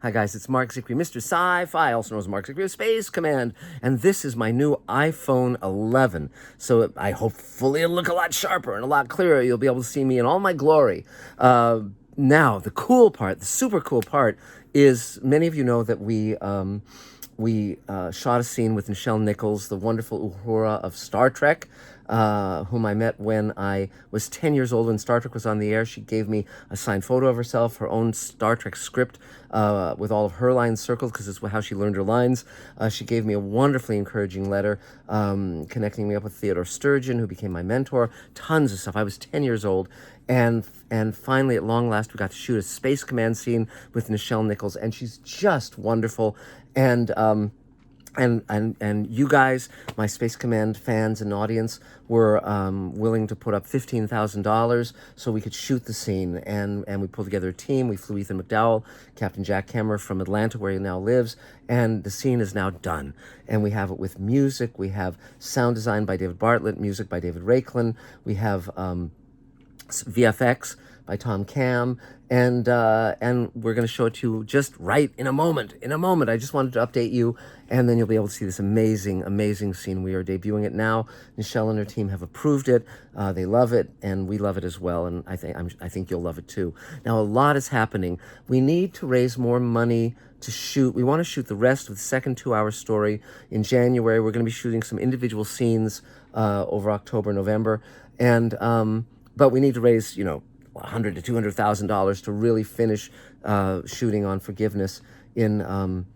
Hi guys, it's Mark Zicree, Mr. Sci-Fi, also known as Mark Zicree of Space Command, and this is my new iPhone 11. So I hopefully it'll look a lot sharper and a lot clearer. You'll be able to see me in all my glory. Now, the cool part, the super cool part, is many of you know that we shot a scene with Nichelle Nichols, the wonderful Uhura of Star Trek, whom I met when I was 10 years old when Star Trek was on the air. She gave me a signed photo of herself, her own Star Trek script with all of her lines circled because it's how she learned her lines. She gave me a wonderfully encouraging letter connecting me up with Theodore Sturgeon, who became my mentor. Tons of stuff. I was 10 years old. And finally, at long last, we got to shoot a Space Command scene with Nichelle Nichols, and she's just wonderful. And you guys, my Space Command fans and audience, were willing to put up $15,000 so we could shoot the scene. And we pulled together a team. We flew Ethan McDowell, Captain Jack Kemmer from Atlanta, where he now lives. And the scene is now done. And we have it with music. We have sound design by David Bartlett, music by David Raiklin. We have VFX by Tom Cam, and we're going to show it to you just right in a moment. I just wanted to update you, and then you'll be able to see this amazing scene. We are debuting it now. Nichelle and her team have approved it. They love it, and we love it as well, and I think you'll love it too. Now, a lot is happening. We need to raise more money to shoot. We want to shoot the rest of the second 2-hour story in January. We're going to be shooting some individual scenes over October, November, and but we need to raise, $100,000 to $200,000 to really finish shooting on Forgiveness in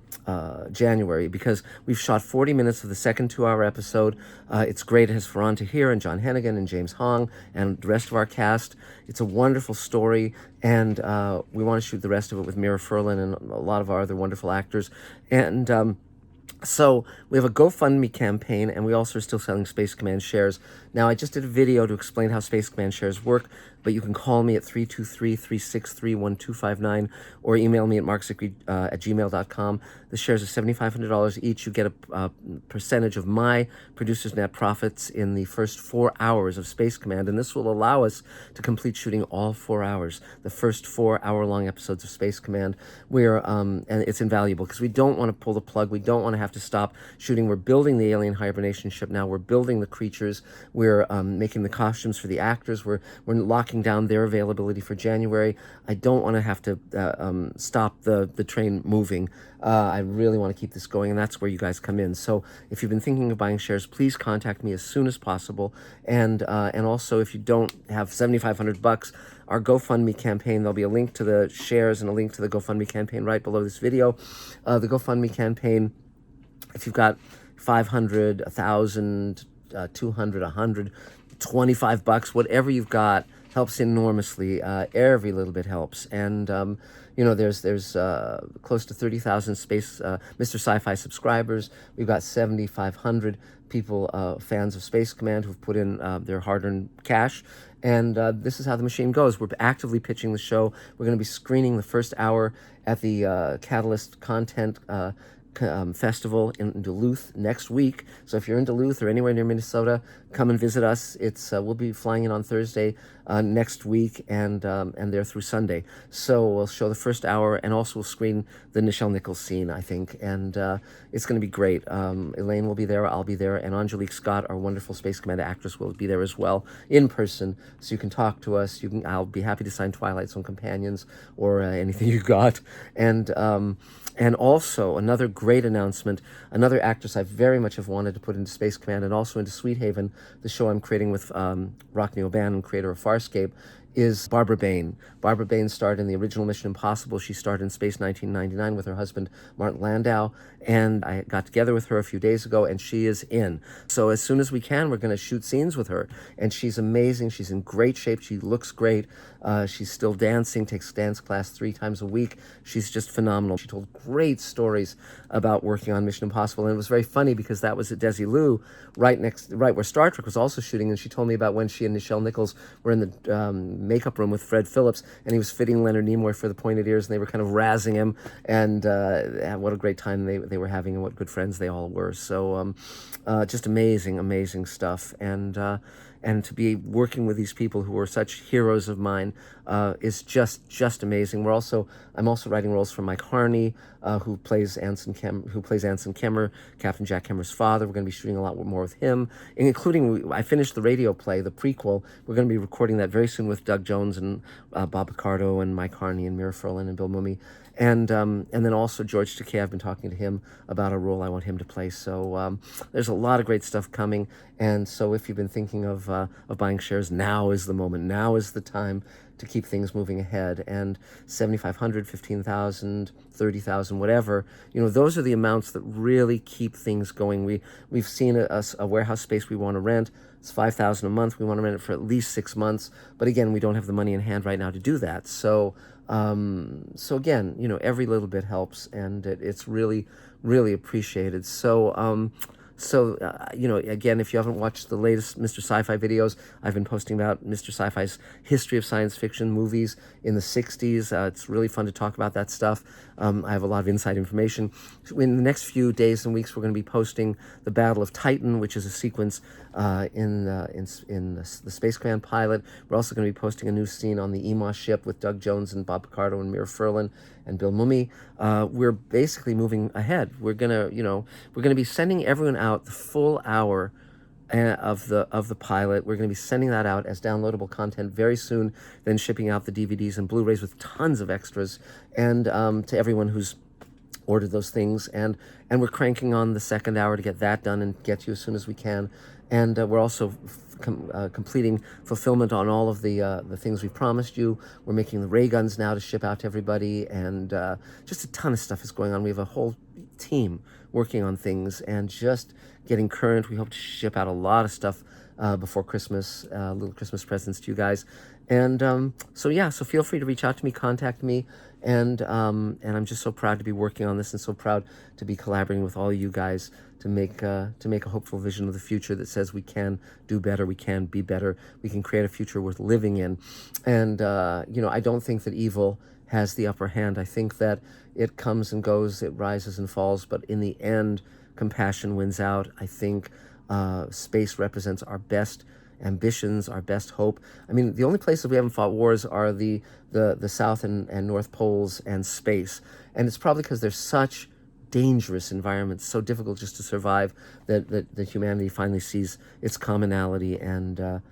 January, because we've shot 40 minutes of the second 2-hour episode. It's great. It has Ferran Tahir and John Hennigan and James Hong and the rest of our cast. It's a wonderful story, and we want to shoot the rest of it with Mira Furlan and a lot of our other wonderful actors. And so we have a GoFundMe campaign, and we also are still selling Space Command shares. Now, I just did a video to explain how Space Command shares work, but you can call me at 323-363-1259 or email me at markzicree@gmail.com. The shares are $7,500 each. You get a percentage of my producer's net profits in the first 4 hours of Space Command, and this will allow us to complete shooting all 4 hours, the first 4-hour-long episodes of Space Command. And it's invaluable because we don't want to pull the plug. We don't want to have to stop shooting. We're building the alien hibernation ship now. We're building the creatures. We're making the costumes for the actors. We're locking down their availability for January. I don't want to have to stop the train moving. I really want to keep this going, and that's where you guys come in. So if you've been thinking of buying shares, please contact me as soon as possible. And also, if you don't have $7,500, our GoFundMe campaign, there'll be a link to the shares and a link to the GoFundMe campaign right below this video. The GoFundMe campaign, if you've got 500, 1,000, 200, 100, $25, whatever you've got, helps enormously. Every little bit helps. And there's close to 30,000 Mr. Sci-Fi subscribers. We've got 7,500 people, fans of Space Command, who've put in their hard-earned cash. And this is how the machine goes. We're actively pitching the show. We're going to be screening the first hour at the Catalyst Content Festival in Duluth next week. So if you're in Duluth or anywhere near Minnesota, come and visit us. We'll be flying in on Thursday next week, and there through Sunday. So we'll show the first hour, and also we'll screen the Nichelle Nichols scene, I think, and it's going to be great. Elaine will be there, I'll be there, and Angelique Scott, our wonderful Space Command actress, will be there as well in person, so you can talk to us. I'll be happy to sign Twilight Zone companions or anything you got. And also, another great announcement, another actress I very much have wanted to put into Space Command and also into Sweet Haven, the show I'm creating with Rockne O'Bannon, creator of Farscape, is Barbara Bain. Barbara Bain starred in the original Mission Impossible. She starred in Space 1999 with her husband, Martin Landau, and I got together with her a few days ago, and she is in. So as soon as we can, we're going to shoot scenes with her, and she's amazing. She's in great shape. She looks great. She's still dancing, takes dance class 3 times a week. She's just phenomenal. She told great stories about working on Mission Impossible, and it was very funny because that was at Desilu, right where Star Trek was also shooting, and she told me about when she and Nichelle Nichols were in the makeup room with Fred Phillips, and he was fitting Leonard Nimoy for the pointed ears, and they were kind of razzing him, and what a great time they were having, and what good friends they all were. So just amazing stuff. And and to be working with these people who are such heroes of mine is just amazing. I'm also writing roles for Mike Harney, who plays Anson Kemmer, Captain Jack Kemmer's father. We're going to be shooting a lot more with him, including I finished the radio play, the prequel. We're going to be recording that very soon with Doug Jones and Bob Picardo and Mike Harney and Mira Furlan and Bill Mumy. And then also George Takei, I've been talking to him about a role I want him to play. So there's a lot of great stuff coming. And so if you've been thinking of buying shares, now is the moment. Now is the time to keep things moving ahead. And 7,500, 15,000, 30,000, whatever, those are the amounts that really keep things going. We've seen a warehouse space we want to rent. It's 5,000 a month. We want to rent it for at least 6 months. But again, we don't have the money in hand right now to do that. So again, every little bit helps, and it's really, really appreciated. So, again, if you haven't watched the latest Mr. Sci-Fi videos, I've been posting about Mr. Sci-Fi's history of science fiction movies in the 60s. It's really fun to talk about that stuff. I have a lot of inside information. In the next few days and weeks, we're going to be posting the Battle of Titan, which is a sequence in the Space Command pilot. We're also going to be posting a new scene on the EMOS ship with Doug Jones and Bob Picardo and Mira Furlan and Bill Mumy. We're basically moving ahead. We're gonna be sending everyone out the full hour of the pilot. We're going to be sending that out as downloadable content very soon, then shipping out the DVDs and Blu-rays with tons of extras, and to everyone who's ordered those things. And we're cranking on the second hour to get that done and get to you as soon as we can. And we're also completing fulfillment on all of the things we've promised you. We're making the ray guns now to ship out to everybody, and just a ton of stuff is going on. We have a whole team working on things and just getting current. We hope to ship out a lot of stuff before Christmas, little Christmas presents to you guys. And so feel free to reach out to me, contact me, and I'm just so proud to be working on this and so proud to be collaborating with all of you guys to make a hopeful vision of the future that says we can do better, we can be better, we can create a future worth living in. And I don't think that evil has the upper hand. I think that it comes and goes, it rises and falls, but in the end, compassion wins out. I think space represents our best ambitions, our best hope. I mean, the only places we haven't fought wars are the South and North Poles and space. And it's probably because they're such dangerous environments, so difficult just to survive, that humanity finally sees its commonality and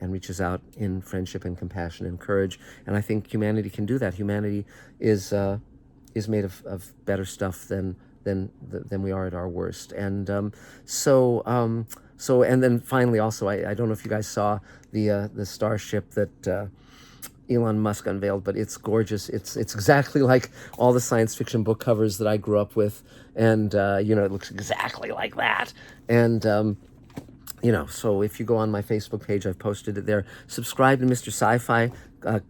reaches out in friendship and compassion and courage. And I think humanity can do that. Humanity is made of better stuff than we are at our worst. And and then finally also, I don't know if you guys saw the Starship that Elon Musk unveiled, but it's gorgeous. It's exactly like all the science fiction book covers that I grew up with, and it looks exactly like that. And so if you go on my Facebook page, I've posted it there. Subscribe to Mr. Sci-Fi.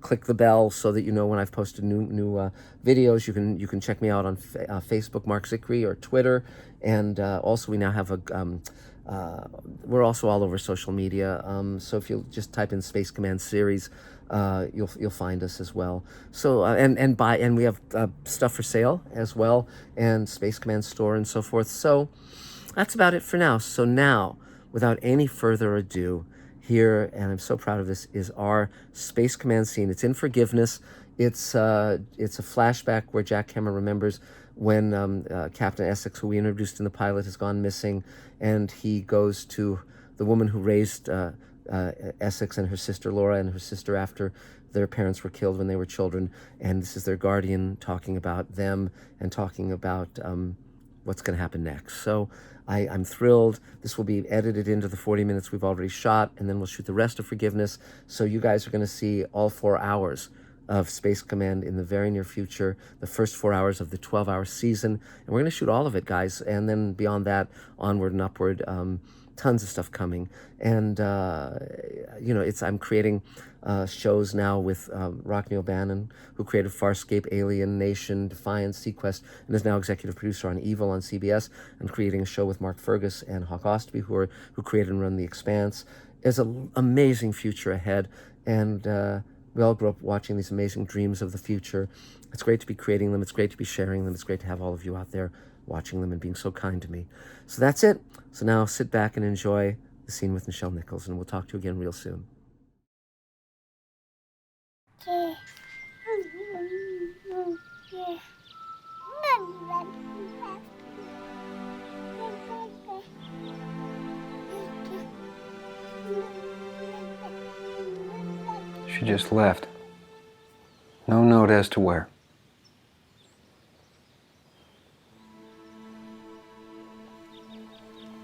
Click the bell so that you know when I've posted new videos. You can check me out on Facebook, Mark Zickery, or Twitter, and also we now have we're also all over social media. So if you just type in Space Command series, you'll find us as well. So and we have stuff for sale as well, and Space Command store and so forth. So that's about it for now. So now, without any further ado, here, and I'm so proud of this, is our Space Command scene. It's in Forgiveness. It's a flashback where Jack Cameron remembers when Captain Essex, who we introduced in the pilot, has gone missing, and he goes to the woman who raised Essex and her sister Laura and her sister after their parents were killed when they were children, and this is their guardian talking about them and talking about what's going to happen next. So I'm thrilled. This will be edited into the 40 minutes we've already shot, and then we'll shoot the rest of Forgiveness. So you guys are going to see all 4 hours of Space Command in the very near future, the first 4 hours of the 12-hour season. And we're going to shoot all of it, guys. And then beyond that, onward and upward, tons of stuff coming. And, I'm creating shows now with Rock Neil Bannon, who created Farscape, Alien Nation, Defiance, Sequest, and is now executive producer on Evil on CBS. I'm creating a show with Mark Fergus and Hawk Ostby, who created and run The Expanse. There's an amazing future ahead, and we all grew up watching these amazing dreams of the future. It's great to be creating them. It's great to be sharing them. It's great to have all of you out there watching them and being so kind to me. So that's it. So now sit back and enjoy the the scene with Nichelle Nichols, and we'll talk to you again real soon. She just left. No note as to where.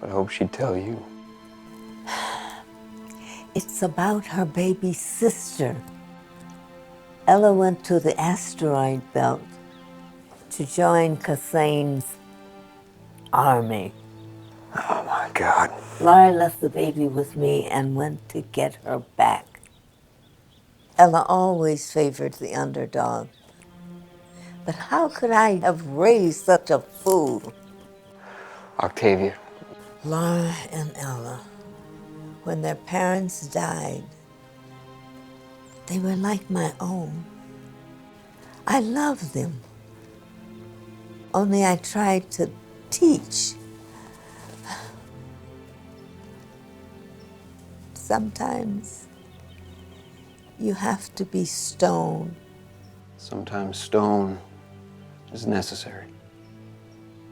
But I hope she'd tell you. It's about her baby sister. Ella went to the asteroid belt to join Kassane's army. Oh my God. Laura left the baby with me and went to get her back. Ella always favored the underdog. But how could I have raised such a fool? Octavia. Laura and Ella, when their parents died, they were like my own. I loved them. Only I tried to teach. Sometimes you have to be stone. Sometimes stone is necessary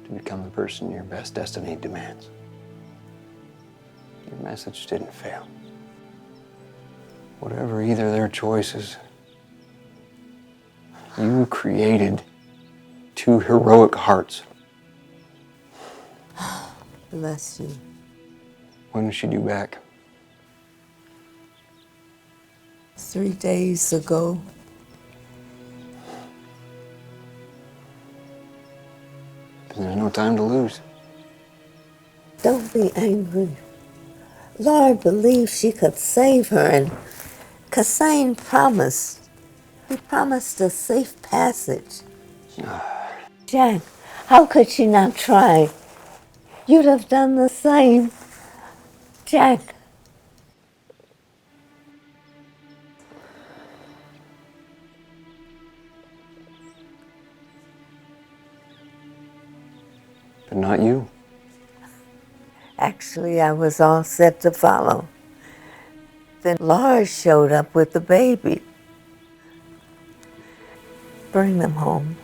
to become the person your best destiny demands. Your message didn't fail. Whatever either their choices, you created two heroic hearts. Bless you. When is she due back? 3 days ago. There's no time to lose. Don't be angry. Laura believed she could save her, and Kassane promised. He promised a safe passage. Jack, how could she not try? You'd have done the same. Jack. But not you. Actually, I was all set to follow. Then Laura showed up with the baby. Bring them home.